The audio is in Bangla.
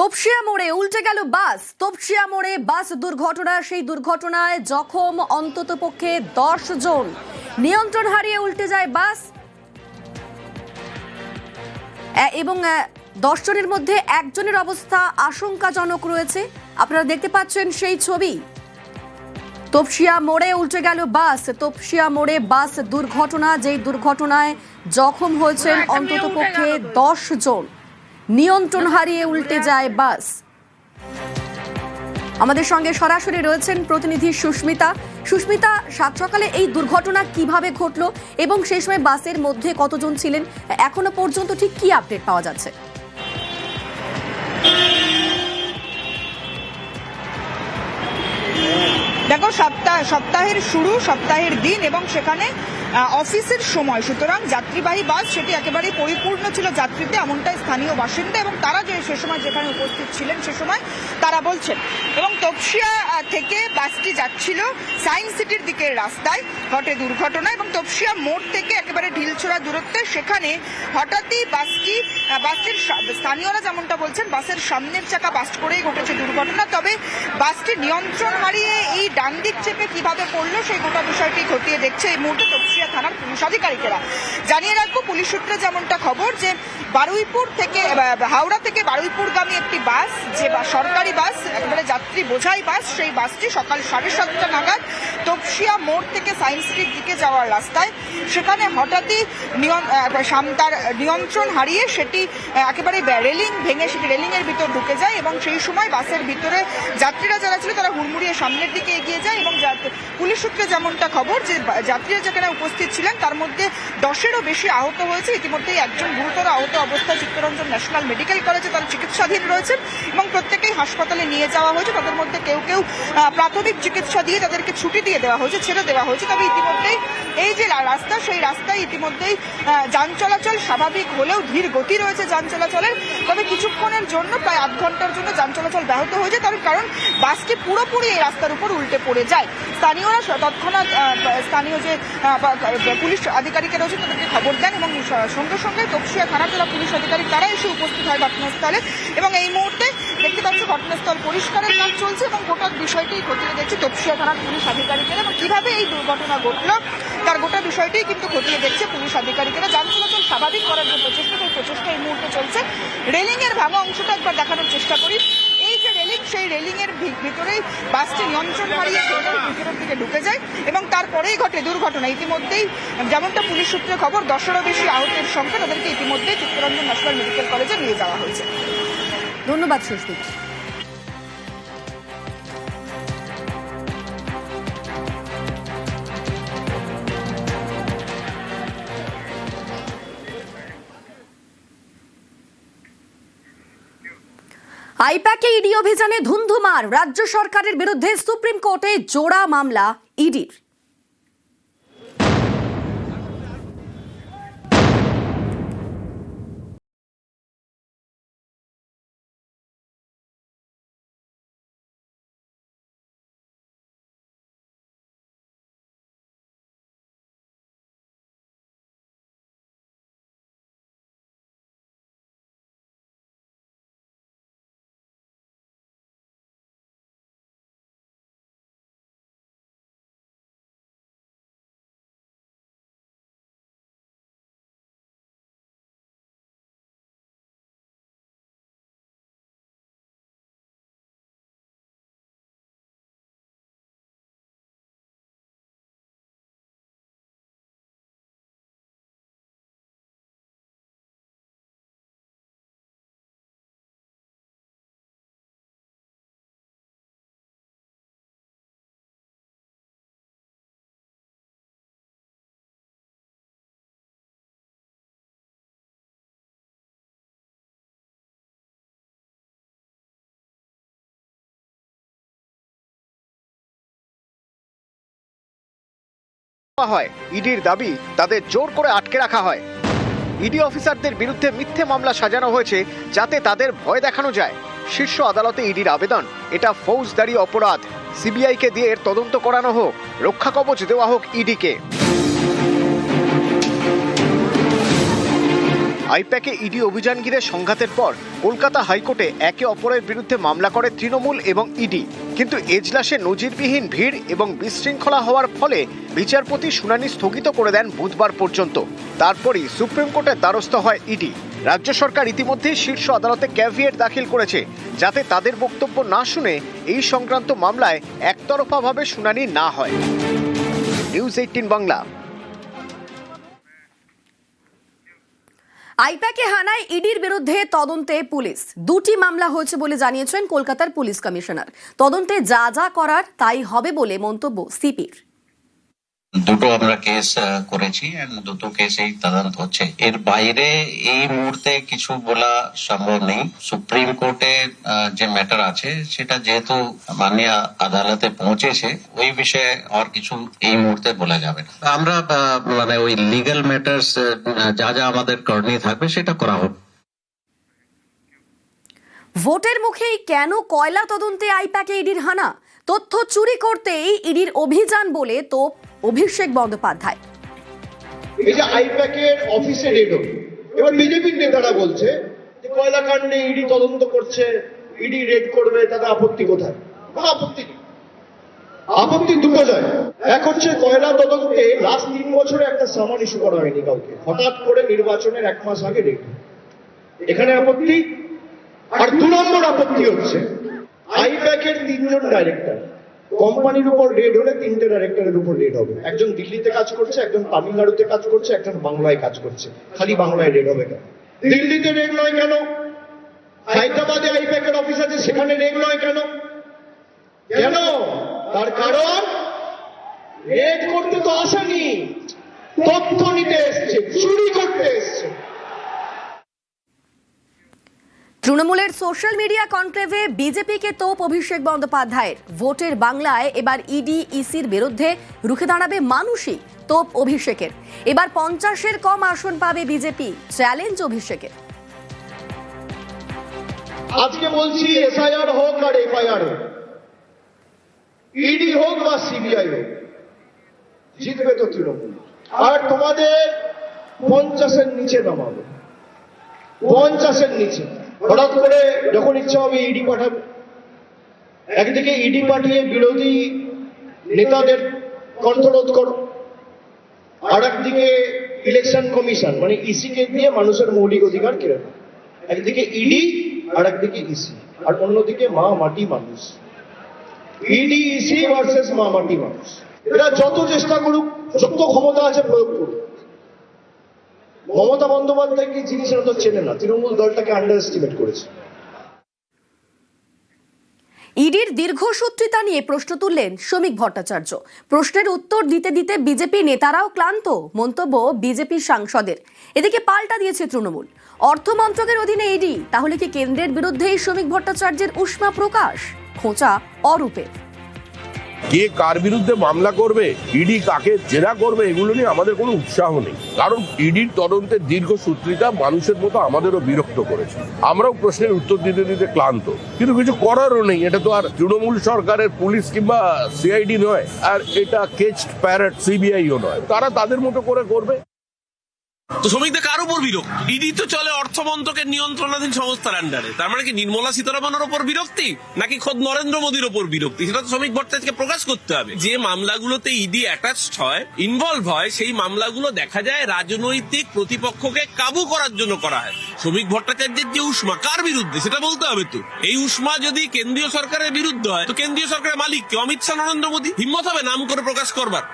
তপসিয়া মোড়ে উল্টে গেল বাস। তপসিয়া মোড়ে বাস দুর্ঘটনা, সেই দুর্ঘটনায় জখম অন্ততপক্ষে 10 জন। নিয়ন্ত্রণ হারিয়ে উল্টে যায় বাস এবং 10 জনের মধ্যে একজনের অবস্থা আশঙ্কাজনক রয়েছে। আপনারা দেখতে পাচ্ছেন সেই ছবি। তপসিয়া মোড়ে উল্টে গেল বাস। তপসিয়া মোড়ে বাস দুর্ঘটনা, যেই দুর্ঘটনায় জখম হয়েছেন অন্ততপক্ষে 10 জন। নিয়ন্ত্রণ হারিয়ে উল্টে যায় বাস। আমাদের সঙ্গে সরাসরি রয়েছেন প্রতিনিধি সুস্মিতা। সুস্মিতা, সাত সকালে এই দুর্ঘটনা কিভাবে ঘটলো এবং সেই সময় বাসের মধ্যে কতজন ছিলেন, এখনো পর্যন্ত ঠিক কি আপডেট পাওয়া যাচ্ছে? দেখো, সপ্তাহের শুরু, সপ্তাহের দিন এবং সেখানে অফিসের সময়, সুতরাং যাত্রীবাহী বাস সেটি একেবারে পরিপূর্ণ ছিল যাত্রীতে, এমনটাই স্থানীয় বাসিন্দা এবং তারা যে সে সময় যেখানে উপস্থিত ছিলেন সে সময় তারা বলছেন। এবং তপসিয়া থেকে বাসটি যাচ্ছিল সায়েন্স সিটির দিকের রাস্তায় ঘটে দুর্ঘটনা এবং তপসিয়া মোড় থেকে একেবারে ঢিলছোড়া দূরত্বে সেখানে হঠাৎই বাসটির স্থানীয়রা যেমনটা বলছেন বাসের সামনের চাকা বাস্ট করেই ঘটেছে দুর্ঘটনা। তবে বাসটি নিয়ন্ত্রণ হারিয়ে এই ডান দিক চেপে কিভাবে পড়লো সেই গোটা বিষয়টি খতিয়ে দেখছে এই মুহূর্তে তপসিয়া থানার পুলিশ আধিকারিকেরা। জানিয়ে রাখবো, পুলিশ সূত্রে যেমনটা খবর যে হাওড়া থেকে বারুইপুরগামী একটি বাস, যে সরকারি বাস, একেবারে যাত্রী বোঝাই বাস, সেই বাসটি সকাল 7:30 নাগাদ তপসিয়া মোড় থেকে সায়েন্স সিটির দিকে যাওয়ার রাস্তায় সেখানে হঠাৎই তার নিয়ন্ত্রণ হারিয়ে সেটি একেবারে রেলিং ভেঙে সেটি রেলিং এর ভিতর ঢুকে যায় এবং সেই সময় বাসের ভিতরে যাত্রীরা যারা ছিল তারা হুড়মুড়িয়ে সামনের দিকে এগিয়ে যায় এবং পুলিশ সূত্রে যেমনটা খবর যে যাত্রীরা যেখানে উপস্থিত ছিলেন তার মধ্যে 10-এরও বেশি আহত হয়েছে। ইতিমধ্যেই একজন গুরুতর আহত অবস্থায় চিত্তরঞ্জন ন্যাশনাল মেডিকেল কলেজে তারা চিকিৎসাধীন রয়েছেন এবং প্রত্যেকেই হাসপাতালে নিয়ে যাওয়া হয়েছে। তাদের মধ্যে কেউ কেউ প্রাথমিক চিকিৎসা দিয়ে তাদেরকে ছুটি দিয়ে দেওয়া হয়েছে, ছেড়ে দেওয়া হয়েছে। তবে ইতিমধ্যেই এই যে রাস্তা, সেই রাস্তায় ইতিমধ্যেই যান চলাচল স্বাভাবিক হলেও ধীর গতি রয়েছে যান চলাচলের। তবে কিছুক্ষণের জন্য, প্রায় আধ ঘন্টার জন্য যান চলাচল ব্যাহত হয়ে যায়, তার কারণ বাসটি পুরোপুরি এই রাস্তার উপর উল্টে পড়ে যায়। স্থানীয়রা তৎক্ষণাৎ স্থানীয় যে পুলিশ আধিকারিকেরা রয়েছে তাদেরকে খবর দেন এবং সঙ্গে সঙ্গে তপসিয়া থানার যারা পুলিশ আধিকারিক তারা এসে উপস্থিত হয় ঘটনাস্থলে এবং এই মুহূর্তে দেখতে পাচ্ছি ঘটনাস্থল পরিষ্কারের কাজ চলছে এবং গোটা বিষয়টি খতিয়ে দেখছে তপসিয়া থানার পুলিশ আধিকারিকেরা এবং কিভাবে এই দুর্ঘটনা ঘটল তার গোটা বিষয়টি কিন্তু খতিয়ে দেখছে পুলিশ আধিকারিকেরা। যান চলাচল স্বাভাবিক করার যে প্রচেষ্টা, সেই প্রচেষ্টা এই মুহূর্তে চলছে। রেলিং এর ভাঙা অংশটা একবার দেখানোর চেষ্টা করি। এই যে রেলিং, সেই রেলিং এর ভিতরেই বাসটি নিয়ন্ত্রণ হারিয়ে ভিতরের দিকে ঢুকে যায় এবং তারপরেই ঘটে দুর্ঘটনা। ইতিমধ্যেই যেমনটা পুলিশ সূত্রে খবর 10-এরও বেশি আহতের সংখ্যা, তাদেরকে ইতিমধ্যেই চিত্তরঞ্জন ন্যাশনাল মেডিকেল কলেজে নিয়ে যাওয়া হয়েছে। ধন্যবাদ সুস্মিতা। আইপ্যাকে ইডি অভিযানে ধুন্ধুমার। রাজ্য সরকারের বিরুদ্ধে সুপ্রিম কোর্টে জোড়া মামলা ইডির। হয় ইডির দাবি তাদের জোর করে আটকে রাখা হয়। ইডি অফিসারদের বিরুদ্ধে মিথ্যে মামলা সাজানো হয়েছে যাতে তাদের ভয় দেখানো যায়। শীর্ষ আদালতে ইডির আবেদন, এটা ফৌজদারি অপরাধ, সিবিআইকে দিয়ে এর তদন্ত করানো হোক, রক্ষা কবচ দেওয়া হোক ইডিকে। আইপ্যাকে ইডি অভিযান ঘিরে সংঘাতের পর কলকাতা হাইকোর্টে একে অপরের বিরুদ্ধে মামলা করে তৃণমূল এবং ইডি, কিন্তু এজলাসে নজিরবিহীন ভিড় এবং বিশৃঙ্খলা হওয়ার ফলে বিচারপতি শুনানি স্থগিত করে দেন বুধবার পর্যন্ত। তারপরই সুপ্রিম কোর্টের দ্বারস্থ হয় ইডি। রাজ্য সরকার ইতিমধ্যেই শীর্ষ আদালতে ক্যাভিয়েট দাখিল করেছে, যাতে তাদের বক্তব্য না শুনে এই সংক্রান্ত মামলায় একতরফাভাবে শুনানি না হয়। নিউজ 18 বাংলা। আইপ্যাকে হানায় ইডির বিরুদ্ধে তদন্তে পুলিশ। 2টি মামলা হয়েছে বলে জানিয়েছেন কলকাতার পুলিশ কমিশনার। তদন্তে যা যা করার তাই হবে বলে মন্তব্য সিপির। দুটো আমরা কেস করেছি, দুটো কেসেই তদন্ত হচ্ছে। এর বাইরে এই মুহূর্তে কিছু বলা সম্ভব নেই। সুপ্রিম কোর্টে যে ম্যাটার আছে সেটা যেহেতু মাননীয় আদালতে পৌঁছেছে, ওই বিষয়ে আর কিছু এই মুহূর্তে বলা যাবে না। আমরা মানে ওই লিগ্যাল ম্যাটার্স যা যা আমাদের করণীয় থাকবে সেটা করা হবে। ভোটের মুখেই কেন কয়লা তদন্তে আইপ্যাকে ইডির হানা? তথ্য চুরি করতেই ইডির অভিযান বলে তো অভিষেক বন্দ্যোপাধ্যায়। এই যে আইপ্যাকের অফিসে রেড হলো, এবার বিজেপির নেতারা বলছে যে কয়লা কাণ্ডে ইডি তদন্ত করছে, ইডি রেড করবে, তাতে আপত্তি কোথায়? কোনো আপত্তি নেই। আপত্তি দুটো যায়। এক হচ্ছে কয়লা তদন্তে লাস্ট 3 বছরে একটা সামান ইস্যু করা হয়নি কাউকে, হঠাৎ করে নির্বাচনের 1 মাস আগে রেড, এখানে আপত্তি। আর 2 নম্বর আপত্তি হচ্ছে আইপ্যাকের 3 জন ডাইরেক্টর, কোম্পানির উপর রেড হলে 3টে ডাইরেক্টরের উপর রেড হবে। একজন দিল্লিতে কাজ করছে, একজন তামিলনাড়ুতে কাজ করছে, একজন বাংলায় কাজ করছে। খালি বাংলায় রেড হবে কেন? দিল্লিতে রেড নয় কেন? হায়দ্রাবাদে আইপ্যাকের অফিস আছে, সেখানে রেড নয় কেন? কেন? তার কারণ রেড করতে তো আসেনি, তথ্য নিতে এসছে, চুরি করতে এসছে। তৃণমূলের সোশ্যাল মিডিয়া কনক্লেভে বিজেপিকে তোপ অভিষেক বন্দ্যোপাধ্যায়ের। ভোটের বাংলায় এবার ইডি ইসির বিরুদ্ধে রুখে দাঁড়াবে মানুষই, তোপ অভিষেকের। এবার 50-এর কম আসন পাবে বিজেপি, চ্যালেঞ্জ অভিষেকের। আজকে বলছি এসআইআর হোক আর এফআইআর হোক, ইডি হোক বা সিবিআই হোক, জিতবে তো তৃণমূল। আর তোমাদের 50-এর নিচে নামাবে, 50-এর নিচে। হঠাৎ করে যখন ইচ্ছা হবে ইডি পাঠাবে। একদিকে ইডি পাঠিয়ে বিরোধী নেতাদের কণ্ঠরোধ করো, আর একদিকে ইলেকশন কমিশন মানে ইসিকে দিয়ে মানুষের মৌলিক অধিকার কেড়ে নেয়। একদিকে ইডি আর একদিকে ইসি, আর অন্যদিকে মা মাটি মানুষ। ইডি ইসি ভার্সেস মা মাটি মানুষ। এরা যত চেষ্টা করুক, যত ক্ষমতা আছে প্রয়োগ করুক। মমতা বন্দ্যোপাধ্যায় কি জিনিস তো চেনে না, তৃণমূল দলটাকে আন্ডার এস্টিমেট করেছে। ইডির দীর্ঘসূত্রিতা নিয়ে প্রশ্ন তুললেন শ্রমিক ভট্টাচার্য। প্রশ্নের উত্তর দিতে দিতে বিজেপি নেতারাও ক্লান্ত, মন্তব্য বিজেপি সাংসদের। এদিকে পাল্টা দিয়েছে তৃণমূল। অর্থমন্ত্রকের অধীনে ইডি, তাহলে কি কেন্দ্রের বিরুদ্ধেই শ্রমিক ভট্টাচার্যের উষ্মা প্রকাশ? খোঁচা অরূপের। কে কার বিরুদ্ধে মামলা করবে, ইডি কাকে জেরা করবে, এগুলো নিয়ে আমাদের কোনো উৎসাহ নেই। কারণ ইডির তদন্তের দীর্ঘসূত্রিতা মানুষের মতো আমাদেরও বিরক্ত করেছে। আমরাও প্রশ্নের উত্তর দিতে দিতে ক্লান্ত, কিন্তু কিছু করারও নেই। এটা তো আর তৃণমূল সরকারের পুলিশ কিংবা সিআইডি নয়, আর এটা কেচড প্যারেট সিবিআইও নয়। তারা তাদের মতো করে করবে। তো শ্রমিকদের কার উপর বিরক্তি? ইডি তো চলে অর্থমন্ত্রকের নিয়ন্ত্রণাধীন সংস্থার আন্ডারে। তার মানে কি নির্মলা সীতারামনের উপর বিরক্তি, নাকি খোদ নরেন্দ্র মোদীর উপর বিরক্তি? সেটা তো শ্রমিক ভট্টাচার্যকে প্রকাশ করতে হবে। যে মামলাগুলোতে ইডি অ্যাটাচড হয়, ইনভলভ হয়, সেই মামলাগুলো দেখা যায় রাজনৈতিক প্রতিপক্ষকে কাবু করার জন্য করা হয়। শ্রমিক ভট্টাচার্যের যে উষ্মা কার বিরুদ্ধে সেটা বলতে হবে তো। এই উষ্মা যদি কেন্দ্রীয় সরকারের বিরুদ্ধে হয়, তো কেন্দ্রীয় সরকারের মালিক কে? অমিত শাহ, নরেন্দ্র মোদী। হিম্মত হবে নাম করে প্রকাশ করবার?